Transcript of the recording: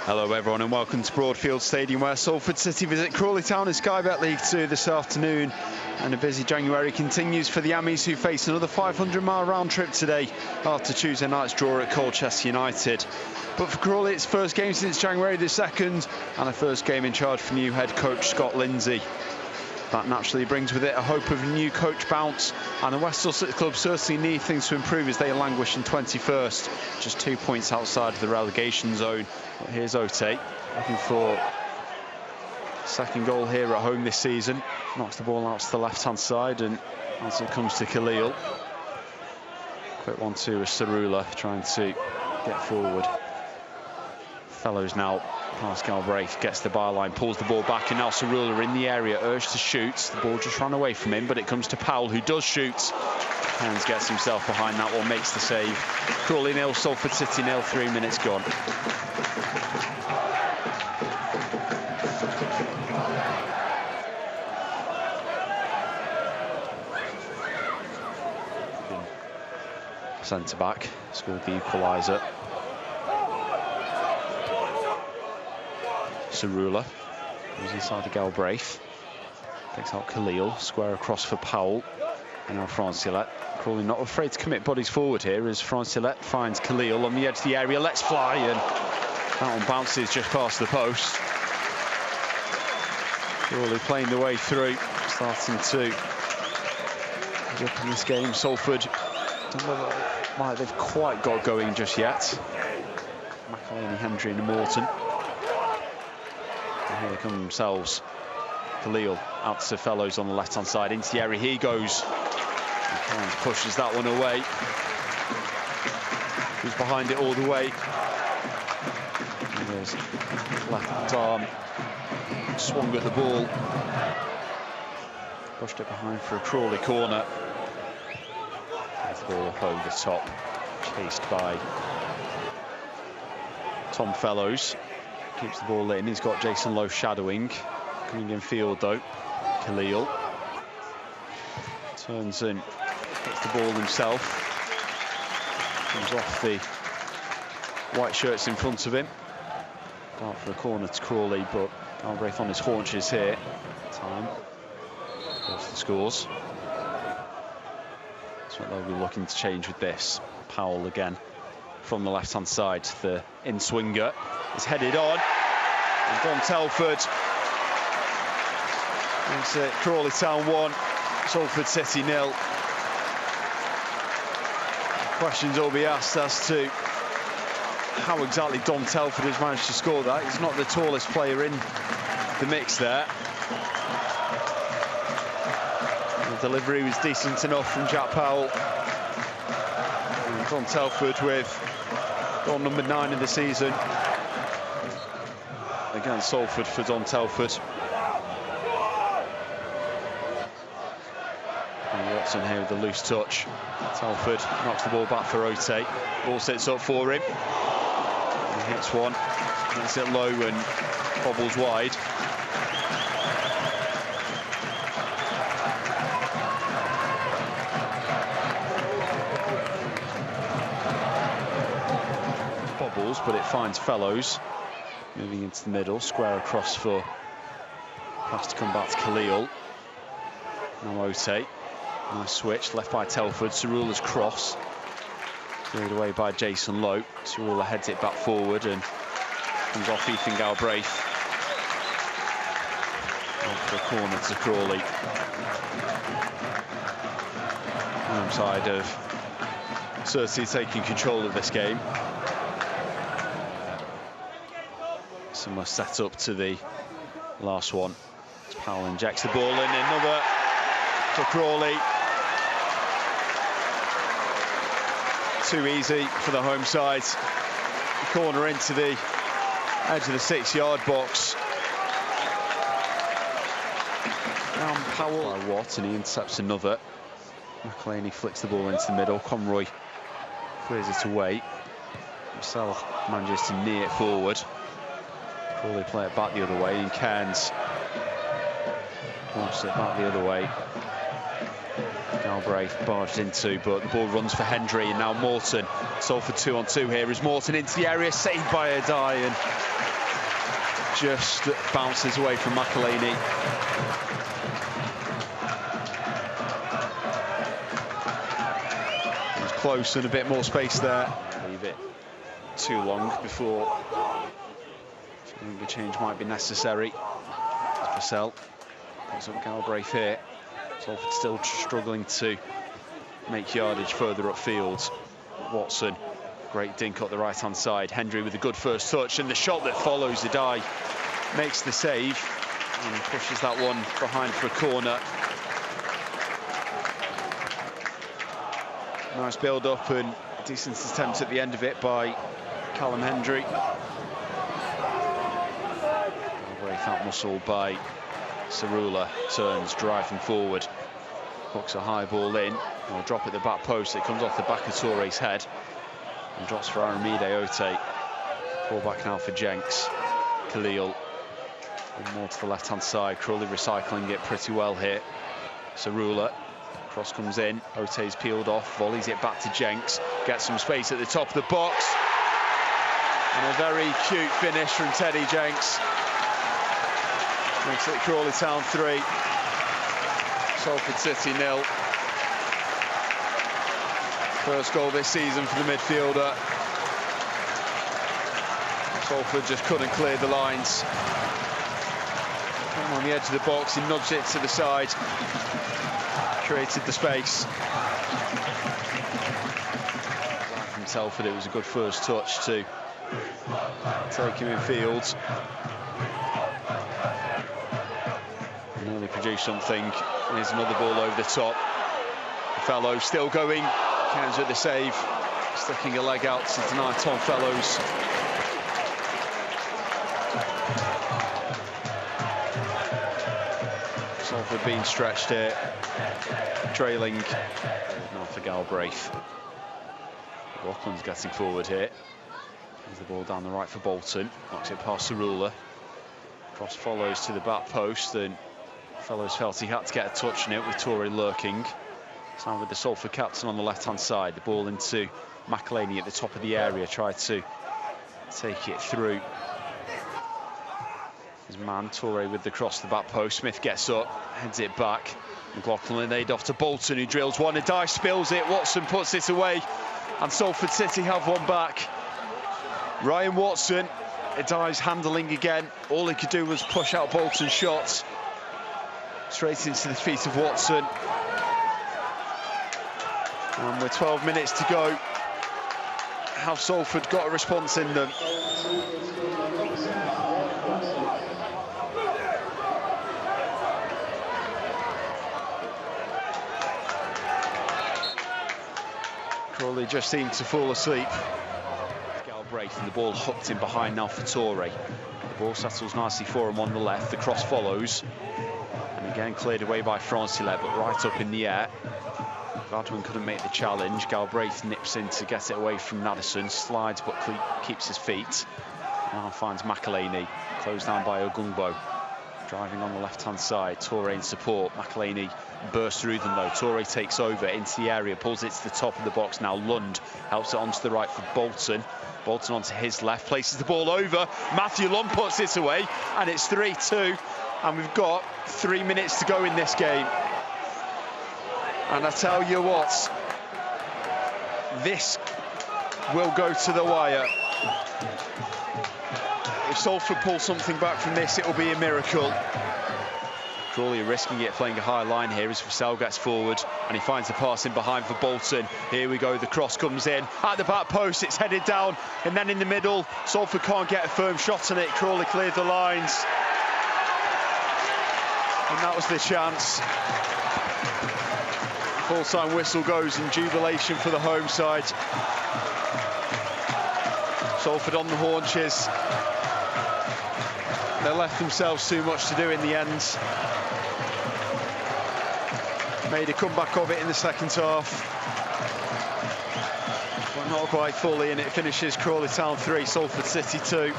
Hello everyone and welcome to Broadfield Stadium, where Salford City visit Crawley Town in Sky Bet League 2 this afternoon. And a busy January continues for the Ammies, who face another 500-mile round trip today after Tuesday night's draw at Colchester United. But for Crawley, it's first game since January the 2nd and a first game in charge for new head coach Scott Lindsay. That naturally brings with it a hope of a new coach bounce, and the West Sussex club certainly need things to improve as they languish in 21st, just 2 points outside of the relegation zone. But here's Ote looking for second goal here at home this season. Knocks the ball out to the left-hand side, and as it comes to Khalil, quick one to Sarula trying to get forward. Fellows now past Galbraith, gets the byline, pulls the ball back, and now Sarula in the area, urged to shoot. The ball just ran away from him, but it comes to Powell, who does shoot. Hands gets himself behind that one, makes the save. Crawley 0, Salford City 0, 3 minutes gone. Centre back scored the equaliser. Sarula goes inside to Galbraith, picks out Khalil, square across for Powell, and now Francillette. Crawley not afraid to commit bodies forward here as Francillette finds Khalil on the edge of the area, lets fly, and that one bounces just past the post. Crawley playing the way through, starting to get in this game. Salford don't look like they've quite got going just yet. McElhaney, Hendry and Morton. And here they come themselves. Khalil out to Fellows on the left-hand side, into the area he goes. And pushes that one away. He's behind it all the way. And there's left arm, swung at the ball. Pushed it behind for a Crawley corner. Gets the ball up over the top, chased by Tom Fellows. Keeps the ball in, he's got Jason Lowe shadowing. Coming in field though, Khalil. Turns in, gets the ball himself. Comes off the white shirts in front of him. Out for a corner to Crawley, but Galbraith on his haunches here. Time. Goes the scores. That's what they'll be looking to change with this. Powell again from the left-hand side. The in-swinger is headed on. And Don Telford. It's Crawley Town 1, Salford City 0. Questions will be asked as to how exactly Don Telford has managed to score that. He's not the tallest player in the mix there. The delivery was decent enough from Jack Powell. And Don Telford with goal number 9 of the season against Salford for Don Telford. And Watson here with the loose touch. Telford knocks the ball back for Ote. Ball sits up for him. He hits one, hits it low and bobbles wide. Bobbles, but it finds Fellows. Moving into the middle, square across for pass to come back to Khalil. Now Ote. Nice switch, left by Telford. Sarula's cross. Cleared away by Jason Lowe. Sarula heads it back forward and comes off Ethan Galbraith. Off the corner to Crawley. Home side of certainly taking control of this game. Similar setup to the last one. Powell injects the ball in, another for Crawley. Too easy for the home side. Corner into the edge of the 6-yard box. Now Powell by Watt, and he intercepts another. McElhaney flicks the ball into the middle. Conroy clears it away. Himself manages to knee it forward. Crawley play it back the other way, and Cairns launches it back the other way. Galbraith barged into, but the ball runs for Hendry, and now Morton. Salford 2-on-2 here as Morton into the area, saved by Adai, and just bounces away from McElhaney. It was close and a bit more space there. Leave it too long before a change might be necessary. Purcell puts up Galbraith here. Salford still struggling to make yardage further upfield. Watson, great dink up the right-hand side. Hendry with a good first touch, and the shot that follows the die makes the save and pushes that one behind for a corner. Nice build-up and decent attempt at the end of it by Callum Hendry. That muscle by Cerula, turns, driving forward, hooks a high ball in, or drop at the back post. It comes off the back of Touré's head and drops for Aramide Ote. Ball back now for Jenks. Khalil, and more to the left-hand side. Crawley recycling it pretty well here. Cerula, cross comes in, Ote's peeled off, volleys it back to Jenks, gets some space at the top of the box, and a very cute finish from Teddy Jenks. Makes it Crawley Town 3, Salford City 0. First goal this season for the midfielder. Salford just couldn't clear the lines. Came on the edge of the box, he nudged it to the side, created the space. From Salford, it was a good first touch to take him in field. Nearly produced something. Here's another ball over the top. Fellows still going. Counts at the save. Sticking a leg out to deny Tom Fellows. Salford being stretched here. Trailing. Not for Galbraith. Rockland's getting forward here. There's the ball down the right for Bolton. Knocks it past Cerula. Cross follows to the back post, and Fellows felt he had to get a touch on it with Touré lurking. It's now with the Salford captain on the left-hand side. The ball into McElhaney at the top of the area. Tried to take it through his man, Touré with the cross to the back post. Smith gets up, heads it back. McLaughlin laid off to Bolton, who drills one. A dive spills it. Watson puts it away, and Salford City have one back. Ryan Watson, Adai's handling again. All he could do was push out Bolton's shots. Straight into the feet of Watson. And with 12 minutes to go, have Salford got a response in them? Crawley just seemed to fall asleep. Galbraith, and the ball hooked in behind now for Touré. The ball settles nicely for him on the left. The cross follows. And again cleared away by Francillet, but right up in the air. Gladwin couldn't make the challenge. Galbraith nips in to get it away from Naddison. Slides but keeps his feet. Now finds McElhaney. Closed down by Ogungbo. Driving on the left-hand side. Touré in support. McElhaney bursts through them though. Touré takes over into the area. Pulls it to the top of the box. Now Lund helps it onto the right for Bolton. Bolton onto his left. Places the ball over. Matthew Lund puts it away. And it's 3-2. And we've got 3 minutes to go in this game. And I tell you what, this will go to the wire. If Salford pull something back from this, it will be a miracle. Crawley are risking it, playing a high line here as Purcell gets forward, and he finds the pass in behind for Bolton. Here we go, the cross comes in at the back post, it's headed down, and then in the middle, Salford can't get a firm shot on it. Crawley cleared the lines. And that was the chance. Full-time whistle goes in jubilation for the home side. Salford on the haunches. They left themselves too much to do in the end. Made a comeback of it in the second half. But not quite fully, and it finishes Crawley Town 3, Salford City 2.